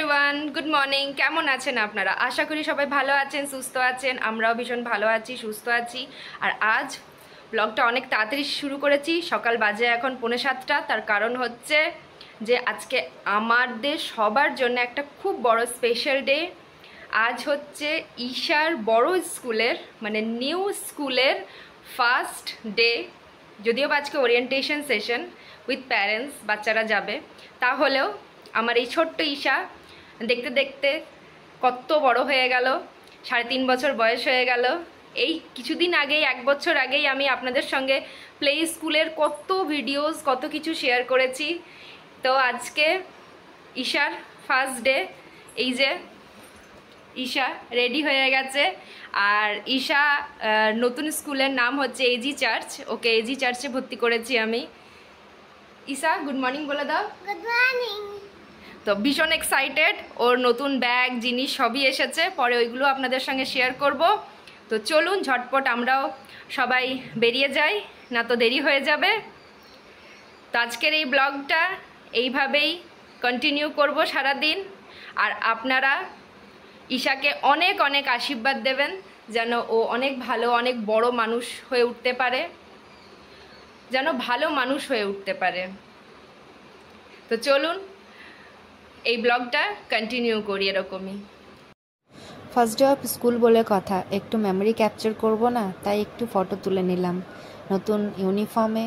Everyone, good morning. কেমন আছেন আপনারা? আশা করি সবাই ভালো আছেন, সুস্থ আছেন। আমরাও ভীষণ ভালো আছি, সুস্থ আছি। আর আজ ব্লগটা অনেক তাড়াতাড়ি শুরু করেছি। সকাল বাজে এখন 6:45। তার কারণ হচ্ছে যে আজকে আমাদের সবার জন্য একটা খুব বড় স্পেশাল ডে। আজ হচ্ছে ঈশার বড় স্কুলের মানে নিউ স্কুলের ফার্স্ট ডে। যদিও বা আজকে ওরিয়েন্টেশন সেশন উইথ প্যারেন্টস, বাচ্চারা যাবে। তাহলেও আমার এই ছোট্ট ঈশা দেখতে দেখতে কত বড় হয়ে গেল। 3.5 বছর বয়স হয়ে গেল। এই কিছুদিন আগেই, 1 বছর আগেই আমি আপনাদের সঙ্গে প্লে স্কুলের কত ভিডিওস, কত কিছু শেয়ার করেছি। তো আজকে ঈশার ফার্স্ট ডে। এই যে ঈশা রেডি হয়ে গেছে। আর ঈশা নতুন স্কুলের নাম হচ্ছে এজি চার্চ। ওকে এজি চার্চে ভর্তি করেছি আমি। ঈশা, গুড মর্নিং বলে দাও। Good morning. তো ভীষণ এক্সাইটেড। ওর নতুন ব্যাগ, জিনিস সবই এসেছে, পরে ওইগুলো আপনাদের সঙ্গে শেয়ার করব। তো চলুন ঝটপট আমরাও সবাই বেরিয়ে যাই, না তো দেরি হয়ে যাবে। তো আজকের এই ব্লগটা এইভাবেই কন্টিনিউ করব সারাদিন। আর আপনারা ঈশাকে অনেক অনেক আশীর্বাদ দেবেন যেন ও অনেক ভালো, অনেক বড় মানুষ হয়ে উঠতে পারে, যেন ভালো মানুষ হয়ে উঠতে পারে। তো চলুন এই ব্লগটা কন্টিনিউ করি এরকমই। ফার্স্ট ডে অফ স্কুল বলে কথা, একটু মেমোরি ক্যাপচার করব না, তাই একটু ফটো তুলে নিলাম। নতুন ইউনিফর্মে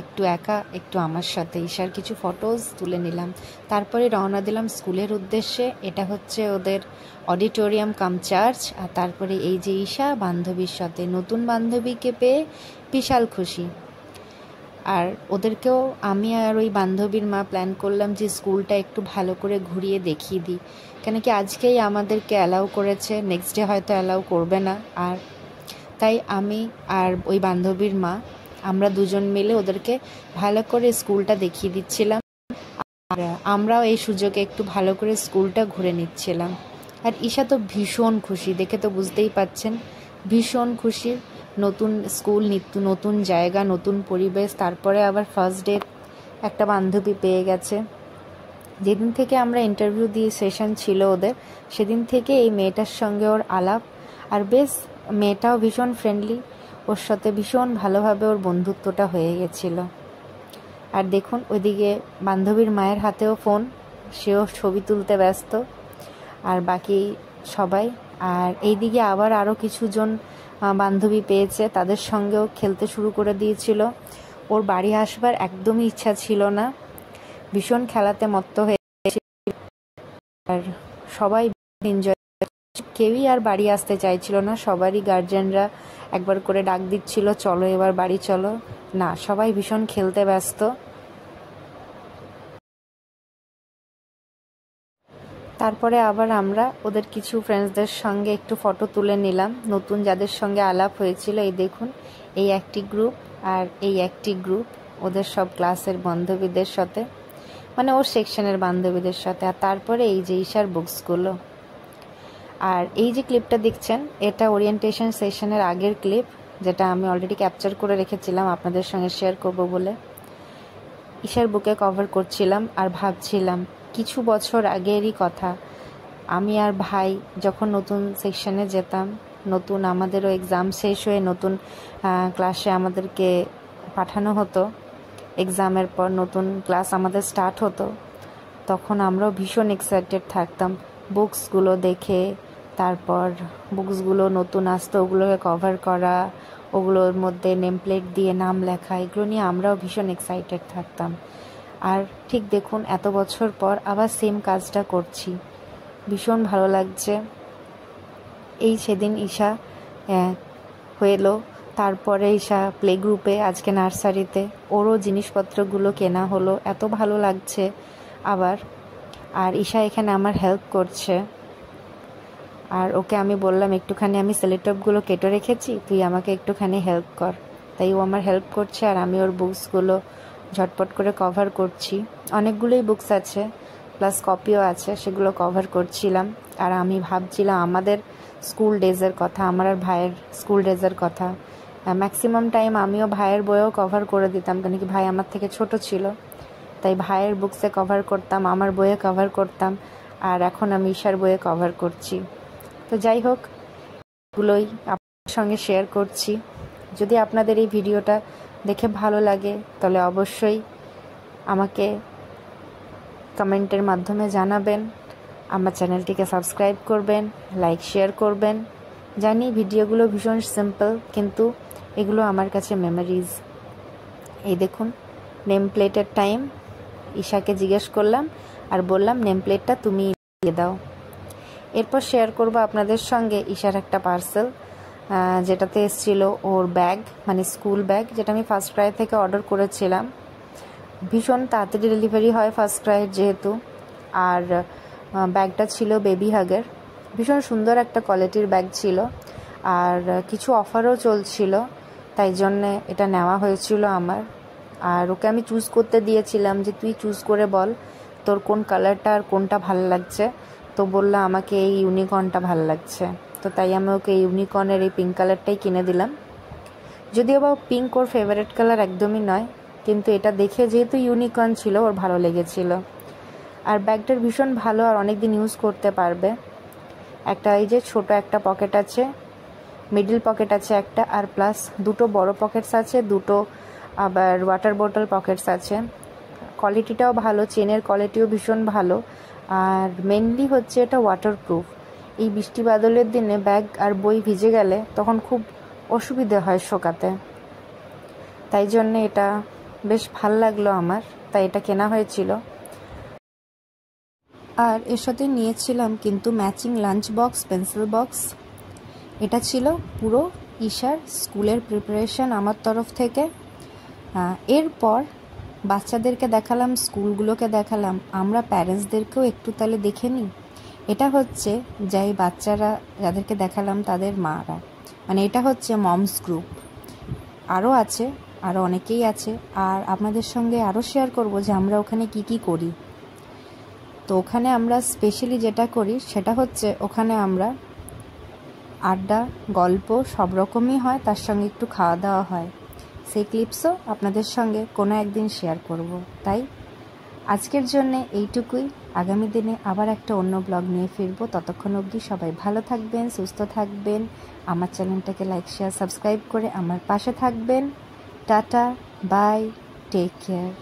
একটু একা, একটু আমার সাথে ঈশার কিছু ফটোজ তুলে নিলাম। তারপরে রওনা দিলাম স্কুলের উদ্দেশ্যে। এটা হচ্ছে ওদের অডিটোরিয়াম কাম চার্চ। আর তারপরে এই যে ঈশা বান্ধবীর সাথে, নতুন বান্ধবীকে পেয়ে বিশাল খুশি। আর ওদেরকেও আমি আর ওই বান্ধবীর মা প্ল্যান করলাম যে স্কুলটা একটু ভালো করে ঘুরিয়ে দেখিয়ে দিই, কেন কি আজকেই আমাদেরকে অ্যালাউ করেছে, নেক্সট ডে হয়তো অ্যালাউ করবে না। আর তাই আমি আর ওই বান্ধবীর মা আমরা দুজন মিলে ওদেরকে ভালো করে স্কুলটা দেখিয়ে দিচ্ছিলাম। আর আমরাও এই সুযোগে একটু ভালো করে স্কুলটা ঘুরে নিচ্ছিলাম। আর ঈশা তো ভীষণ খুশি, দেখে তো বুঝতেই পাচ্ছেন, ভীষণ খুশি। নতুন স্কুল, নতুন জায়গা, নতুন পরিবেশ, তারপরে আবার ফার্স্ট ডে একটা বান্ধবী পেয়ে গেছে। যেদিন থেকে আমরা ইন্টারভিউ দিয়ে সেশন ছিল ওদের, সেদিন থেকে এই মেয়েটার সঙ্গে ওর আলাপ। আর বেশ মেয়েটাও ভীষণ ফ্রেন্ডলি, ওর সাথে ভীষণ ভালোভাবে ওর বন্ধুত্বটা হয়ে গেছিল। আর দেখুন ওইদিকে বান্ধবীর মায়ের হাতেও ফোন, সেও ছবি তুলতে ব্যস্ত, আর বাকি সবাই। আর এইদিকে আবার আরও কিছুজন বান্ধবী পেয়েছে, তাদের সঙ্গেও খেলতে শুরু করে দিয়েছিল। ওর বাড়ি আসবার একদমই ইচ্ছা ছিল না, ভীষণ খেলাতে মত্ত হয়েছিল। আর সবাই এনজয়, কেউই আর বাড়ি আসতে চাইছিল না। সবারই গার্জেনরা একবার করে ডাক দিচ্ছিল, চলো এবার বাড়ি চলো। না, সবাই ভীষণ খেলতে ব্যস্ত। তারপরে আবার আমরা ওদের কিছু ফ্রেন্ডসদের সঙ্গে একটু ফটো তুলে নিলাম, নতুন যাদের সঙ্গে আলাপ হয়েছিল। এই দেখুন, এই একটি গ্রুপ আর এই একটি গ্রুপ, ওদের সব ক্লাসের বান্ধবীদের সাথে, মানে ওর সেকশনের বান্ধবীদের সাথে। আর তারপরে এই যে ঈশার বুকসগুলো। আর এই যে ক্লিপটা দেখছেন, এটা ওরিয়েন্টেশন সেশনের আগের ক্লিপ, যেটা আমি অলরেডি ক্যাপচার করে রেখেছিলাম আপনাদের সঙ্গে শেয়ার করব বলে। ঈশার বুকে কভার করছিলাম আর ভাবছিলাম কিছু বছর আগেরই কথা, আমি আর ভাই যখন নতুন সেকশনে যেতাম, নতুন আমাদেরও এক্সাম শেষ হয়ে নতুন ক্লাসে আমাদেরকে পাঠানো হতো, এক্সামের পর নতুন ক্লাস আমাদের স্টার্ট হতো, তখন আমরাও ভীষণ এক্সাইটেড থাকতাম বুকসগুলো দেখে। তারপর বুকসগুলো নতুন আসতো, ওগুলোকে কভার করা, ওগুলোর মধ্যে নেম প্লেট দিয়ে নাম লেখা, এগুলো নিয়ে আমরাও ভীষণ এক্সাইটেড থাকতাম। আর ঠিক দেখুন, এত বছর পর আবার সেম কাজটা করছি, ভীষণ ভালো লাগছে। এই সেদিন ঈশা হলো, তারপরে ঈশা প্লে গ্রুপে, আজকে নার্সারিতে, ওরও জিনিসপত্রগুলো কেনা হলো, এত ভালো লাগছে আবার। আর ঈশা এখানে আমার হেল্প করছে। আর ওকে আমি বললাম একটুখানি আমি সেলোটেপগুলো কেটে রেখেছি, তুই আমাকে একটুখানি হেল্প কর। তাই ও আমার হেল্প করছে, আর আমি ওর বুকসগুলো ঝটপট করে কভার করছি। অনেকগুলোই বুকস আছে, প্লাস কপিও আছে, সেগুলো কভার করছিলাম। আর আমি ভাবছিলাম আমাদের স্কুল ডেজের কথা, আমার আর ভাইয়ের স্কুল ডেজের কথা। ম্যাক্সিমাম টাইম আমিও ভাইয়ের বইও কভার করে দিতাম, কেন কি ভাই আমার থেকে ছোট ছিল, তাই ভাইয়ের বুকসে কভার করতাম, আমার বইয়ে কভার করতাম। আর এখন আমি ঈশার বইয়ে কভার করছি। তো যাই হোক, এগুলোই আপনাদের সঙ্গে শেয়ার করছি। যদি আপনাদের এই ভিডিওটা দেখে ভালো লাগে তাহলে অবশ্যই আমাকে কমেন্টের মাধ্যমে জানাবেন, আমার চ্যানেলটিকে সাবস্ক্রাইব করবেন, লাইক শেয়ার করবেন। জানি ভিডিওগুলো ভীষণ সিম্পল, কিন্তু এগুলো আমার কাছে মেমোরিজ। এই দেখুন, নেম প্লেটের টাইম। ঈশাকে জিজ্ঞেস করলাম আর বললাম নেম প্লেটটা তুমি দিয়ে দাও। এরপর শেয়ার করব আপনাদের সঙ্গে ঈশার একটা পার্সেল, যেটাতে এসেছিল ওর ব্যাগ, মানে স্কুল ব্যাগ, যেটা আমি ফার্স্ট ক্রাই থেকে অর্ডার করেছিলাম। ভীষণ তাড়াতাড়ি ডেলিভারি হয় ফার্স্ট ক্রাইয়ের যেহেতু। আর ব্যাগটা ছিল বেবি হাগের, ভীষণ সুন্দর একটা কোয়ালিটির ব্যাগ ছিল। আর কিছু অফারও চলছিল, তাই জন্যে এটা নেওয়া হয়েছিল আমার। আর ওকে আমি চুজ করতে দিয়েছিলাম যে তুই চুজ করে বল তোর কোন কালারটা আর কোনটা ভালো লাগছে। তো বললো আমাকে এই ইউনিকর্নটা ভালো লাগছে, তো তাই আমি ওকে ইউনিকর্নের এই পিঙ্ক কালারটাই কিনে দিলাম। যদিও বা পিঙ্ক ওর ফেভারিট কালার একদমই নয়, কিন্তু এটা দেখে যেহেতু ইউনিকর্ন ছিল ওর ভালো লেগেছিল। আর ব্যাগটার ভীষণ ভালো, আর অনেক দিন ইউজ করতে পারবে। একটা এই যে ছোট একটা পকেট আছে, মিডল পকেট আছে একটা, আর প্লাস দুটো বড় পকেটস আছে, দুটো আবার ওয়াটার বোতল পকেটস আছে। কোয়ালিটিটাও ভালো, চেনের কোয়ালিটিও ভীষণ ভালো। আর মেনলি হচ্ছে এটা ওয়াটারপ্রুফ। এই বৃষ্টি বাদলের দিনে ব্যাগ আর বই ভিজে গেলে তখন খুব অসুবিধে হয় শোকাতে, তাই জন্যে এটা বেশ ভাল লাগলো আমার, তাই এটা কেনা হয়েছিল। আর এর সাথে নিয়েছিলাম কিন্তু matching lunch box, pencil box. এটা ছিল পুরো ঈশার স্কুলের প্রিপারেশন আমার তরফ থেকে। এরপর বাচ্চাদেরকে দেখালাম, স্কুলগুলোকে দেখালাম, আমরা প্যারেন্টসদেরকেও একটু তাহলে দেখে নিই। এটা হচ্ছে যাই বাচ্চারা যাদেরকে দেখালাম তাদের মারা, মানে এটা হচ্ছে মমস গ্রুপ। আরও আছে, আরও অনেকেই আছে। আর আপনাদের সঙ্গে আরও শেয়ার করব যে আমরা ওখানে কি কি করি। তো ওখানে আমরা স্পেশালি যেটা করি সেটা হচ্ছে ওখানে আমরা আড্ডা, গল্প সব রকমই হয়, তার সঙ্গে একটু খাওয়া দাওয়া হয়। সেই ক্লিপসও আপনাদের সঙ্গে কোনো একদিন শেয়ার করব। তাই আজকের জন্যে এইটুকুই। আগামী দিনে আবার একটা অন্য ব্লগ নিয়ে ফিরবো। ততক্ষণ অবধি সবাই ভালো থাকবেন, সুস্থ থাকবেন। আমার চ্যানেলটাকে লাইক শেয়ার সাবস্ক্রাইব করে আমার পাশে থাকবেন। Tata, bye, take care.